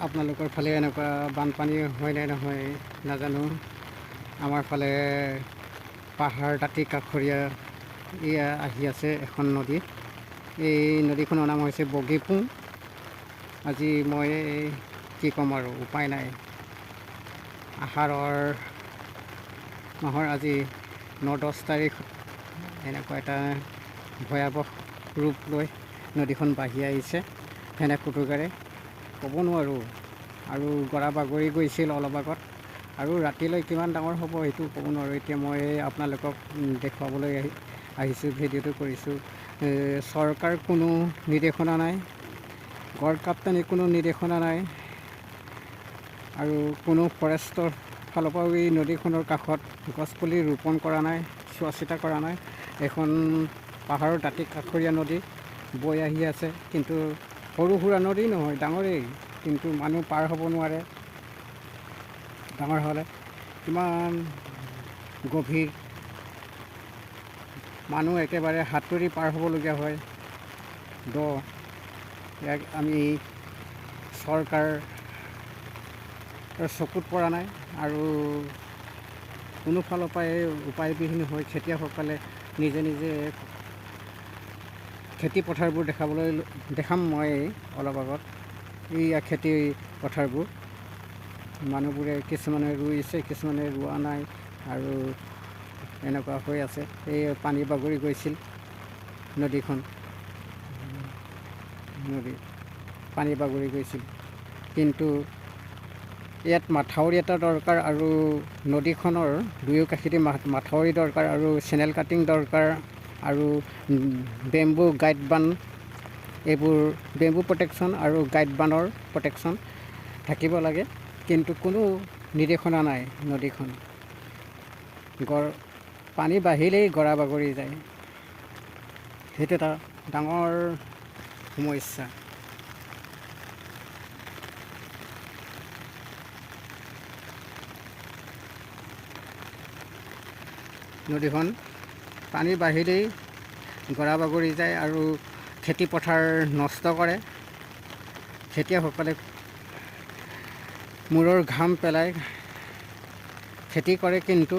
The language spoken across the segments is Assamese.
আপোনালোকৰ ফালে এনেকুৱা বানপানী হয় নে নহয় নাজানো। আমাৰ ফালে পাহাৰ দাঁতি কাষৰীয়া এয়া আহি আছে এখন নদী। এই নদীখনৰ নাম হৈছে বগীপুং। আজি মই কি ক'ম আৰু, উপায় নাই। আহাৰৰ মাহৰ আজি 9-10 তাৰিখ এনেকুৱা এটা ভয়াৱহ ৰূপ লৈ নদীখন বাঢ়ি আহিছে ফেনে ফুটুকাৰে, ক'ব নোৱাৰোঁ। আৰু গৰা বাগৰি গৈছিল অলপ আগত, আৰু ৰাতিলৈ কিমান ডাঙৰ হ'ব সেইটো ক'ব নোৱাৰোঁ। এতিয়া মই আপোনালোকক দেখুৱাবলৈ আহিছোঁ, ভিডিঅ'টো কৰিছোঁ। চৰকাৰ কোনো নিৰ্দেশনা নাই, গড় কাপ্তানি কোনো নিৰ্দেশনা নাই, আৰু কোনো ফৰেষ্টৰ ফালৰ পৰাও এই নদীখনৰ কাষত গছপুলি ৰোপণ কৰা নাই, চোৱা চিতা কৰা নাই। এখন পাহাৰৰ দাঁতি কাষৰীয়া নদী বৈ আহি আছে, কিন্তু সৰু সুৰা নদী নহয়, ডাঙৰেই, কিন্তু মানুহ পাৰ হ'ব নোৱাৰে। ডাঙৰ হ'লে কিমান গভীৰ, মানুহ একেবাৰে সাঁতুৰি পাৰ হ'বলগীয়া হয় দ। ইয়াক আমি চৰকাৰ চকুত পৰা নাই, আৰু কোনো ফালৰ পৰাই উপায়বিহীন হৈ খেতিয়কসকলে নিজে নিজে খেতি পথাৰবোৰ দেখাম মই অলপ আগত। এইয়া খেতি পথাৰবোৰ মানুহবোৰে কিছুমানে ৰুইছে, কিছুমানে ৰোৱা নাই, আৰু এনেকুৱা হৈ আছে। এই পানী বাগৰি গৈছিল নদীখন, পানী বাগৰি গৈছিল, কিন্তু ইয়াত মাথাউৰি এটা দৰকাৰ, আৰু নদীখনৰ দুয়ো কাষেদি মাথাউৰি দৰকাৰ, আৰু চেনেল কাটিং দৰকাৰ, আৰু বেম্বু গাইড বান, এইবোৰ বেম্বু প্ৰটেকশ্যন আৰু গাইড বানৰ প্ৰটেকশ্যন থাকিব লাগে। কিন্তু কোনো নিৰ্দেশনা নাই। নদীখন পানী বাঢ়িলেই গৰা বাগৰি যায়, সেইটো এটা ডাঙৰ সমস্যা। নদীখন পানী বাঢ়িলেই গৰা বাগৰি যায়, আৰু খেতি পথাৰ নষ্ট কৰে। খেতিয়কসকলে মূৰৰ ঘাম পেলাই খেতি কৰে, কিন্তু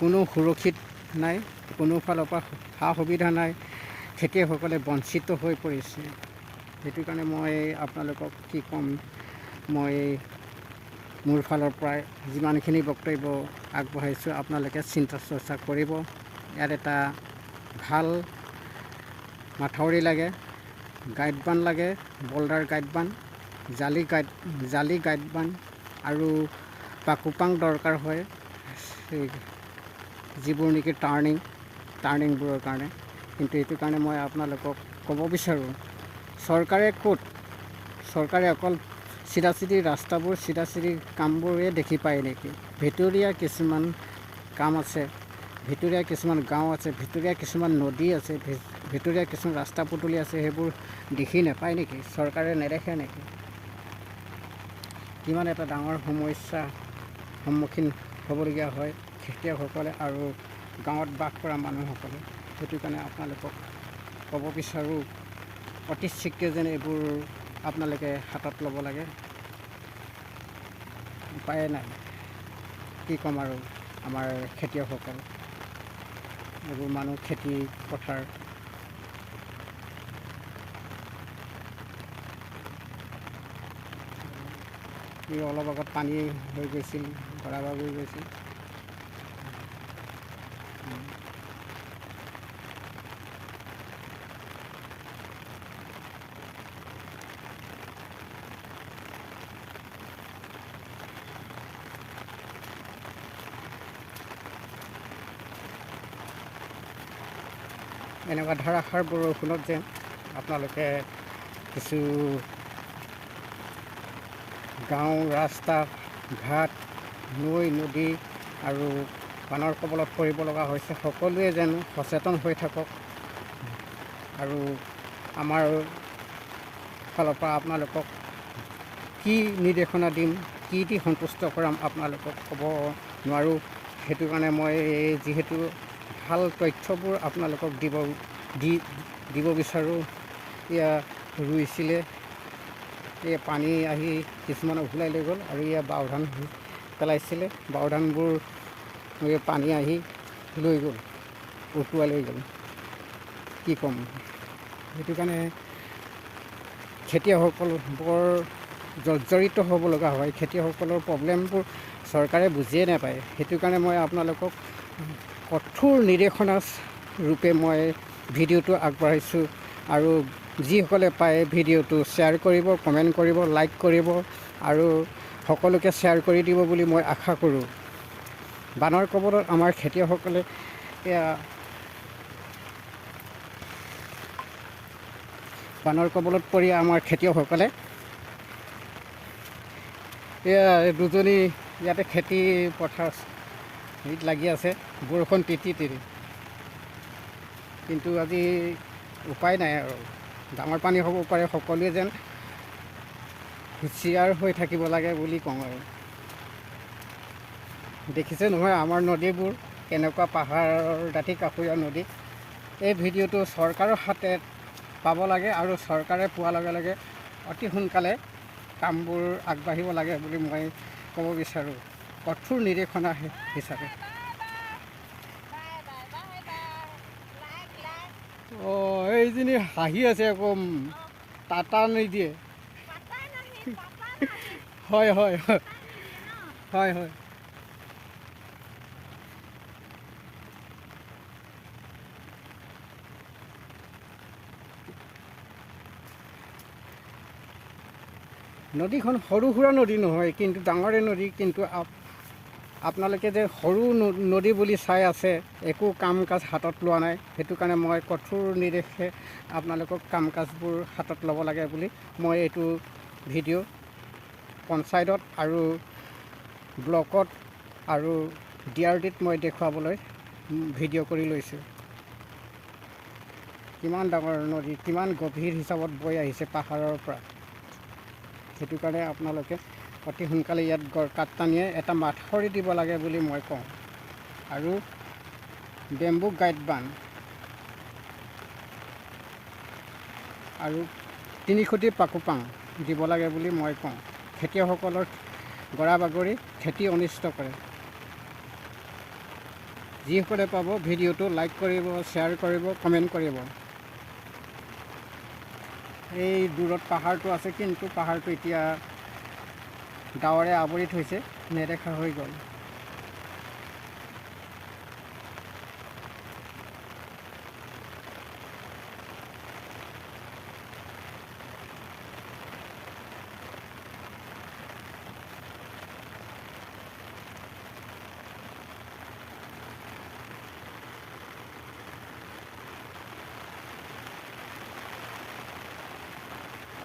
কোনো সুৰক্ষিত নাই, কোনো ফালৰ পৰা সা সুবিধা নাই। খেতিয়কসকলে বঞ্চিত হৈ পৰিছে। সেইটো কাৰণে মই আপোনালোকক কি ক'ম, মই মোৰ ফালৰ পৰাই যিমানখিনি বক্তব্য আগবঢ়াইছোঁ, আপোনালোকে চিন্তা চৰ্চা কৰিব। ইয়াত এটা ভাল মাথাউৰি লাগে, গাইড বান লাগে, বল্ডাৰ গাইড বান, জালি গাইড বান, আৰু পাকুপাং দৰকাৰ হয়, যিবোৰ নেকি টাৰ্ণিংবোৰৰ কাৰণে। কিন্তু এইটো কাৰণে মই আপোনালোকক ক'ব বিচাৰোঁ, চৰকাৰে অকল চিধা ৰাস্তাবোৰ, চিধা কামবোৰে দেখি পায় নেকি? ভিতৰীয়া কিছুমান কাম আছে, ভিতৰীয়া কিছুমান গাঁও আছে, ভিতৰীয়া কিছুমান নদী আছে, ভিতৰীয়া কিছুমান ৰাস্তা পদূলি আছে, সেইবোৰ দেখি নাপায় নেকি? চৰকাৰে নেদেখে নেকি? কিমান এটা ডাঙৰ সমস্যাৰ সন্মুখীন হ'বলগীয়া হয় খেতিয়কসকলে আৰু গাঁৱত বাস কৰা মানুহসকলে। সেইটো কাৰণে আপোনালোকক ক'ব বিচাৰোঁ, অতি শীঘ্ৰে যেন এইবোৰ আপোনালোকে হাতত ল'ব লাগে। উপায়ে নাই, কি ক'ম আৰু। আমাৰ খেতিয়কসকল, এইবোৰ মানুহ খেতি পথাৰ, অলপ আগত পানী হৈ গৈছিল, গৰা বাগৰি গৈছিল। এনেকুৱা ধাৰাসাৰ বৰষুণত যেন আপোনালোকে কিছু গাঁও, ৰাস্তা ঘাট, নৈ নদী আৰু বানৰ কবলত পৰিব লগা হৈছে। সকলোৱে যেন সচেতন হৈ থাকক, আৰু আমাৰ ফালৰ পৰা আপোনালোকক কি নিৰ্দেশনা দিম, কি দি সন্তুষ্ট কৰাম আপোনালোকক ক'ব নোৱাৰোঁ। সেইটো কাৰণে মই যিহেতু ভাল তথ্যবোৰ আপোনালোকক দিব বিচাৰোঁ। এয়া ৰুইছিলে এই পানী আহি কিছুমান উঘলাই লৈ গ'ল আৰু ইয়াৰ বাও ধান পেলাইছিলে, বাও ধানবোৰ পানী আহি লৈ গ'ল, উটুৱাই লৈ গ'ল। কি ক'ম, সেইটো কাৰণে খেতিয়কসকল বৰ জৰ্জৰিত হ'ব লগা হয়। খেতিয়কসকলৰ প্ৰব্লেমবোৰ চৰকাৰে বুজিয়ে নাপায়। সেইটো কাৰণে মই আপোনালোকক কঠোৰ নিৰ্দেশনা ৰূপে মই ভিডিঅ'টো আগবঢ়াইছোঁ। আৰু যিসকলে পায় ভিডিঅ'টো শ্বেয়াৰ কৰিব, কমেণ্ট কৰিব, লাইক কৰিব আৰু সকলোকে শ্বেয়াৰ কৰি দিব বুলি মই আশা কৰোঁ। বানৰ কবলত আমাৰ খেতিয়কসকলে বানৰ কবলত পৰি আমাৰ খেতিয়কসকলে দুজনী ইয়াতে খেতি পথাৰ হেৰিত লাগি আছে, বৰষুণ তিতি তিতি। কিন্তু আজি উপায় নাই আৰু, ডাঙৰ পানী হ'ব পাৰে। সকলোৱে যেন হুঁচিয়াৰ হৈ থাকিব লাগে বুলি কওঁ আৰু। দেখিছে নহয় আমাৰ নদীবোৰ কেনেকুৱা, পাহাৰৰ দাঁতি কাষৰীয়া নদী। এই ভিডিঅ'টো চৰকাৰৰ হাতে পাব লাগে আৰু চৰকাৰে পোৱাৰ লগে লগে অতি সোনকালে কামবোৰ আগবাঢ়িব লাগে বুলি মই ক'ব বিচাৰোঁ, কঠোৰ নিৰ্দেশনা হিচাপে। অঁ, এইজনী হাঁহি আছে আকৌ, টাটা নিদিয়ে। হয় হয় হয় হয় হয়। নদীখন সৰু সুৰা নদী নহয়, কিন্তু ডাঙৰে নদী। কিন্তু আপোনালোকে যে সৰু নদী বুলি চাই আছে, একো কাম কাজ হাতত লোৱা নাই। সেইটো কাৰণে মই কঠোৰ নিৰ্দেশে আপোনালোকক কাম কাজবোৰ হাতত ল'ব লাগে বুলি মই এইটো ভিডিঅ' পঞ্চায়তত আৰু ব্লকত আৰু DRDত মই দেখুৱাবলৈ ভিডিঅ' কৰি লৈছোঁ। কিমান ডাঙৰ নদী, কিমান গভীৰ হিচাপত বৈ আহিছে পাহাৰৰ পৰা। সেইটো কাৰণে আপোনালোকে অতি সোনকালে ইয়াত কাট্টানীয়ে এটা মাথাউৰি দিব লাগে বুলি মই কওঁ। আৰু বেম্বু গাইড বান্ধ আৰু 3 খুঁটি পাকুপাং দিব লাগে বুলি মই কওঁ। খেতিয়কসকলৰ গৰা বাগৰি খেতি অনিষ্ট কৰে। যিসকলে পাব ভিডিঅ'টো লাইক কৰিব, শ্বেয়াৰ কৰিব, কমেণ্ট কৰিব। এই দূৰত পাহাৰটো আছে, কিন্তু পাহাৰটো এতিয়া ডাৱৰে আৱৰি থৈছে, নেদেখা হৈ গ'ল।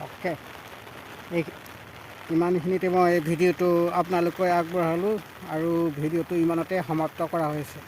অ'কে, ইমানখিনিতে মই ভিডিঅ'টো আপোনালোকে আগবঢ়ালোঁ আৰু ভিডিঅ'টো ইমানতে সমাপ্ত কৰা হৈছে।